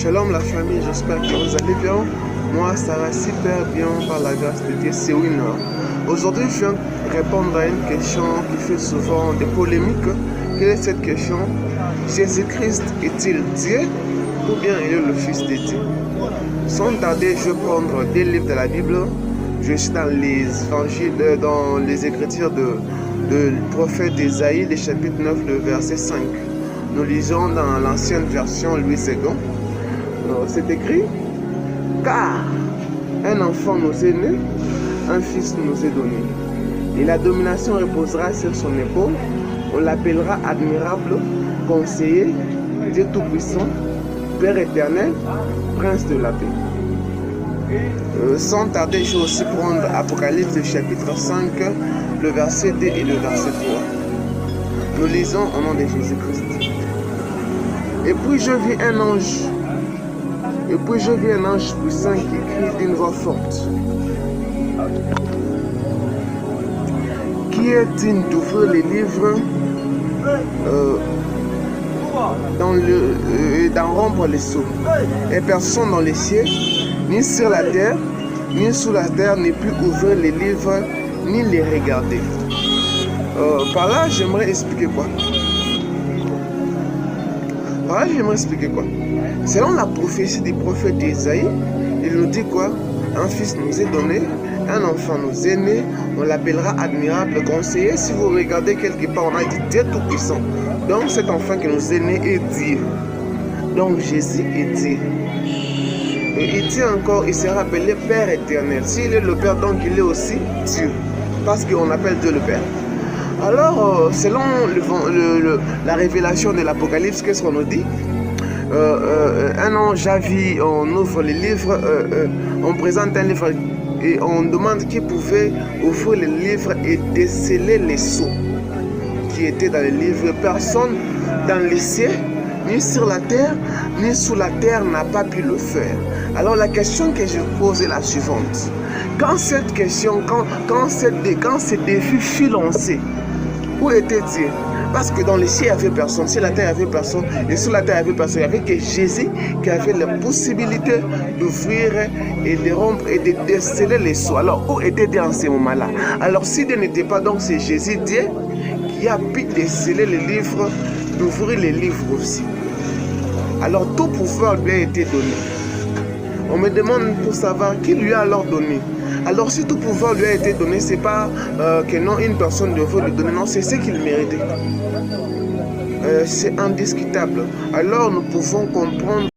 Shalom la famille, j'espère que vous allez bien. Moi, ça va super bien par la grâce de Dieu, c'est Winner. Aujourd'hui, je viens répondre à une question qui fait souvent des polémiques. Quelle est cette question? Jésus-Christ est-il Dieu ou bien il est le Fils de Dieu? Sans tarder, je vais prendre des livres de la Bible. Je suis dans les évangiles, dans les écritures du prophète Isaïe, le chapitre 9, le verset 5. Nous lisons dans l'ancienne version Louis II. C'est écrit: car un enfant nous est né, un fils nous est donné, et la domination reposera sur son épaule. On l'appellera admirable, conseiller, Dieu tout-puissant, Père éternel, prince de la paix. Sans tarder, je vais aussi prendre Apocalypse chapitre 5, le verset 2 et le verset 3. Nous lisons au nom de Jésus-Christ. Et puis je vis un ange. Et puis je vis un ange puissant qui crie d'une voix forte, qui est digne d'ouvrir les livres, d'en rompre les sceaux. Et personne dans les cieux, ni sur la terre, ni sous la terre, ne peut ouvrir les livres, ni les regarder. Par là, j'aimerais expliquer quoi? Selon la prophétie du prophète Isaïe, il nous dit quoi? Un fils nous est donné, un enfant nous est né, on l'appellera admirable, conseiller. Si vous regardez quelque part, on a dit Dieu tout-puissant. Donc cet enfant qui nous est né est Dieu. Donc Jésus est Dieu. Et il dit encore, il sera appelé Père éternel. S'il est le Père, donc il est aussi Dieu. Parce qu'on appelle Dieu le Père. Alors, selon la révélation de l'Apocalypse, qu'est-ce qu'on nous dit? Un ange a vu, on ouvre les livres, on présente un livre et on demande qui pouvait ouvrir les livres et déceler les sceaux qui étaient dans les livres. Personne dans les cieux, ni sur la terre, ni sous la terre n'a pas pu le faire. Alors la question que je pose est la suivante. Quand cette question, quand ce défi fut lancé, où était Dieu? Parce que dans les cieux, il n'y avait personne. Sur la terre, il n'y avait personne. Et sur la terre, il n'y avait personne. Il n'y avait que Jésus qui avait la possibilité d'ouvrir et de rompre et de déceler les sceaux. Alors, où était Dieu en ce moment-là? Alors, si Dieu n'était pas, donc c'est Jésus, Dieu, qui a pu déceler les livres, d'ouvrir les livres aussi. Alors, tout pouvoir lui a été donné. On me demande pour savoir qui lui a alors donné. Alors si tout pouvoir lui a été donné, c'est pas que non une personne devait lui donner, non, c'est ce qu'il méritait. C'est indiscutable. Alors nous pouvons comprendre